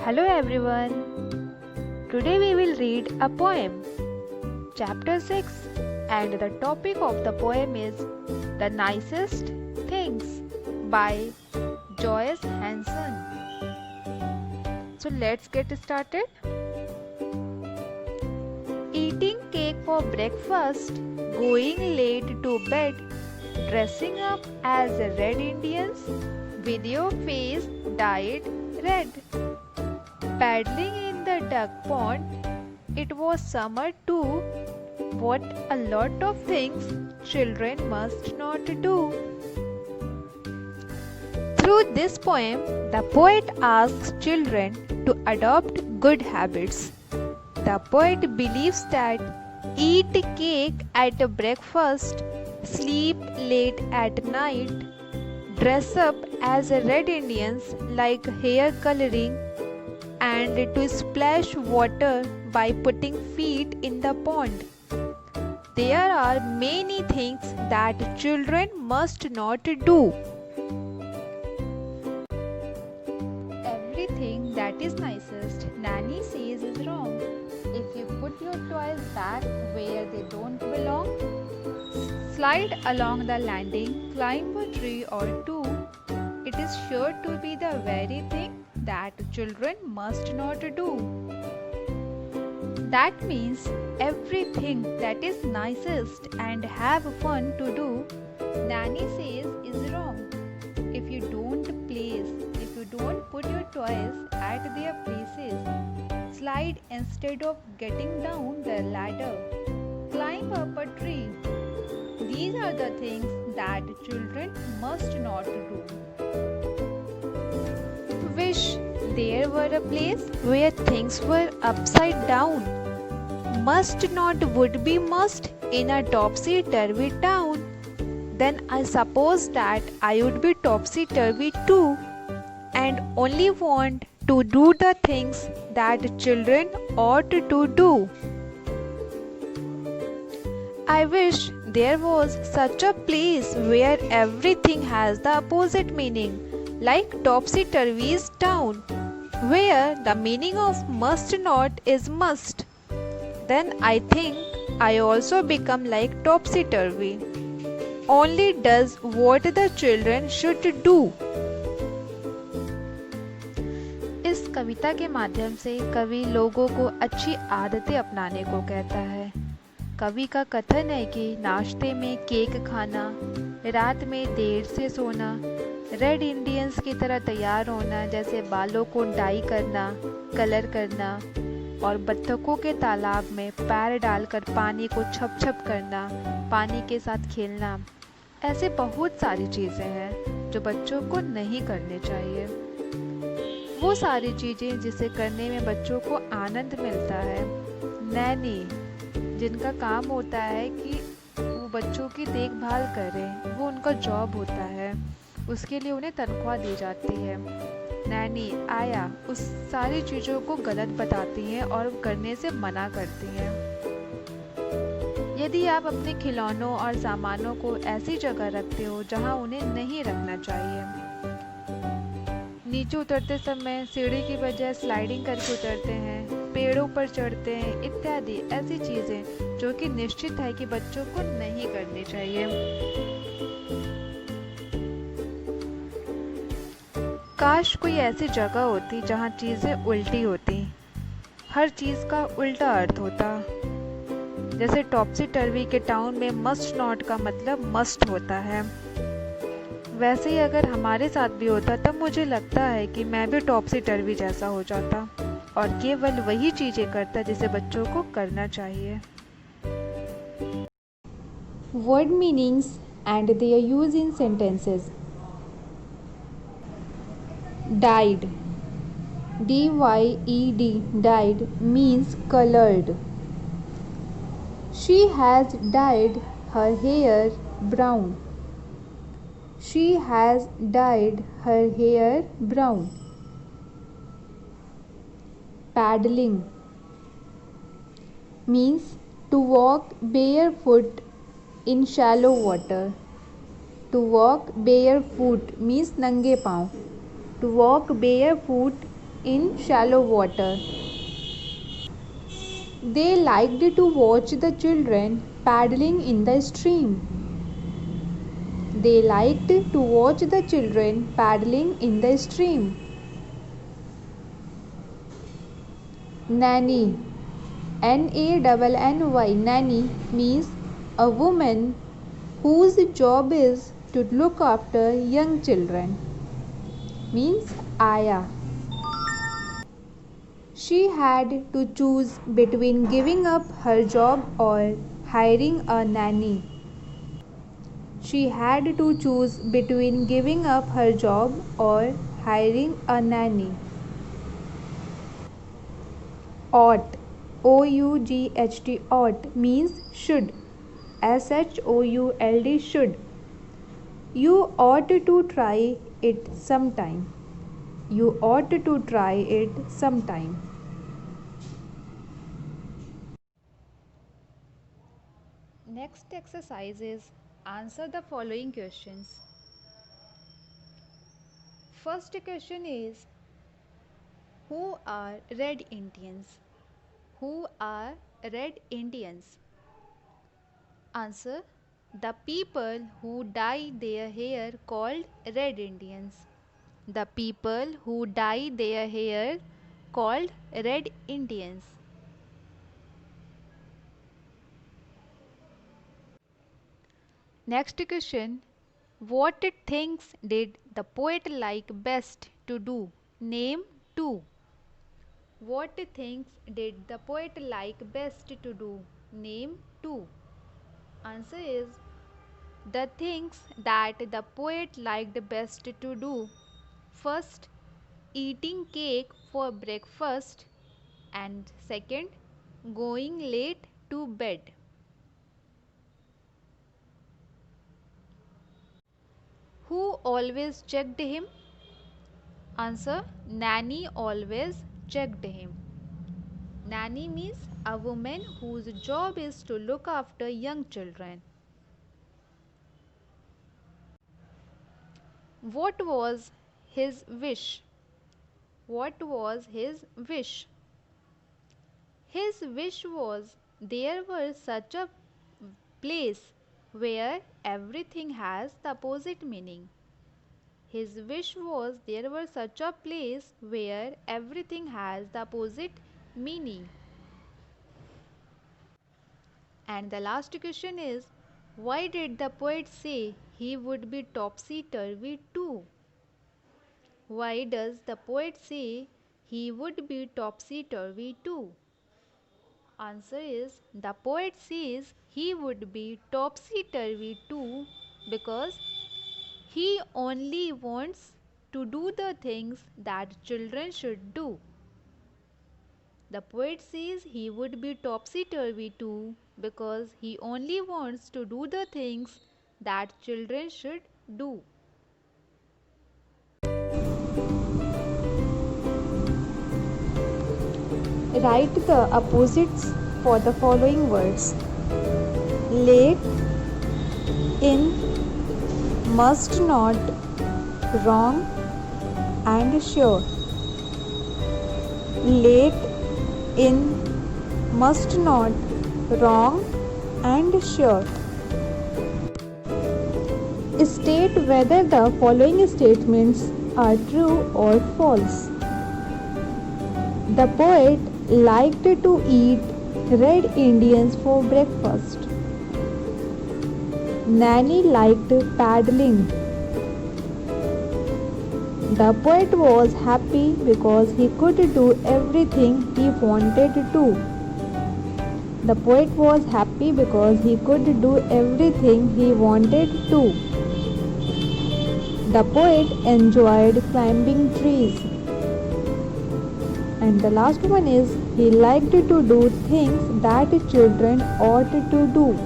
Hello everyone. Today we will read a poem, chapter 6, and the topic of the poem is The Nicest Things by Joyce Hanson. So let's get started. Eating cake for breakfast, going late to bed, dressing up as Red Indians with your face dyed red. Paddling in the duck pond, it was summer too. What a lot of things children must not do. Through this poem, the poet asks children to adopt good habits. The poet believes that eat cake at breakfast, sleep late at night, dress up as Red Indians like hair coloring, and to splash water by putting feet in the pond. There are many things that children must not do. Everything that is nicest, Nanny says, is wrong. If you put your toys back where they don't belong, slide along the landing, climb a tree or two, it is sure to be the very thing that children must not do. That means everything that is nicest and have fun to do, Nanny says, is wrong. If you don't put your toys at their places, slide instead of getting down the ladder, climb up a tree. These are the things that children must not do. Wish there were a place where things were upside down. Must not would be must in a topsy-turvy town. Then I suppose that I would be topsy-turvy too, and only want to do the things that children ought to do. I wish there was such a place where everything has the opposite meaning, like topsy-turvy's town, where the meaning of must not is must. Then I think I also become like topsy-turvy, only does what the children should do. इस कविता के माध्यम से कवि लोगों को अच्छी आदतें अपनाने को कहता है। कवि का कथन है कि नाश्ते में केक खाना, रात में देर से सोना, रेड इंडियंस की तरह तैयार होना, जैसे बालों को डाई करना, कलर करना, और बत्तखों के तालाब में पैर डालकर पानी को छप छप करना, पानी के साथ खेलना, ऐसे बहुत सारी चीज़ें हैं जो बच्चों को नहीं करने चाहिए। वो सारी चीज़ें जिसे करने में बच्चों को आनंद मिलता है, नैनी जिनका काम होता है कि वो बच्चों की देखभाल करें, वो उनका जॉब होता है, उसके लिए उन्हें तनख्वाह दी जाती है। नैनी आया उस सारी चीज़ों को गलत बताती हैं और करने से मना करती हैं। यदि आप अपने खिलौनों और सामानों को ऐसी जगह रखते हो जहां उन्हें नहीं रखना चाहिए, नीचे उतरते समय सीढ़ी की बजाय स्लाइडिंग करके उतरते हैं, पेड़ों पर चढ़ते हैं, इत्यादि ऐसी चीज़ें जो कि निश्चित है कि बच्चों को नहीं करनी चाहिए। काश कोई ऐसी जगह होती जहाँ चीज़ें उल्टी होती, हर चीज़ का उल्टा अर्थ होता। जैसे टॉप्सी टर्वी के टाउन में मस्ट नॉट का मतलब मस्ट होता है, वैसे ही अगर हमारे साथ भी होता तब मुझे लगता है कि मैं भी टॉप्सी टर्वी जैसा हो जाता और केवल वही चीज़ें करता जिसे बच्चों को करना चाहिए। Word meanings and their use in sentences. Dyed, D-Y-E-D, dyed means colored. She has dyed her hair brown. She has dyed her hair brown. Paddling means to walk barefoot in shallow water. To walk barefoot means नंगे पाँव. To walk barefoot in shallow water. They liked to watch the children paddling in the stream. They liked to watch the children paddling in the stream. Nanny, Nanny, nanny means a woman whose job is to look after young children, means Aya. She had to choose between giving up her job or hiring a nanny. She had to choose between giving up her job or hiring a nanny. Ought, O-U-G-H-T, ought means should, S-H-O-U-L-D, should. You ought to try it sometime. You ought to try it sometime. Next exercise is answer the following questions. First question is, who are Red Indians? Who are Red Indians? Answer, the people who dye their hair called Red Indians. The people who dye their hair called Red Indians. Next question, what things did the poet like best to do? Name 2. What things did the poet like best to do? Name 2. Answer is, the things that the poet liked best to do. First, eating cake for breakfast, and second, going late to bed. Who always checked him? Answer, Nanny always checked him. Nanny means a woman whose job is to look after young children. What was his wish? What was his wish? His wish was there were such a place where everything has the opposite meaning. His wish was there were such a place where everything has the opposite meaning. And the last question is, why did the poet say he would be topsy-turvy too? Why does the poet say he would be topsy-turvy too? Answer is, the poet says he would be topsy-turvy too because he only wants to do the things that children should do. The poet says he would be topsy-turvy too because he only wants to do the things that children should do. Write the opposites for the following words. Late, in, must not, wrong, and sure. Late, in, must not, wrong, and sure. State whether the following statements are true or false. The poet liked to eat Red Indians for breakfast. Nanny liked paddling. The poet was happy because he could do everything he wanted to. The poet was happy because he could do everything he wanted to. The poet enjoyed climbing trees. And the last one is, he liked to do things that children ought to do.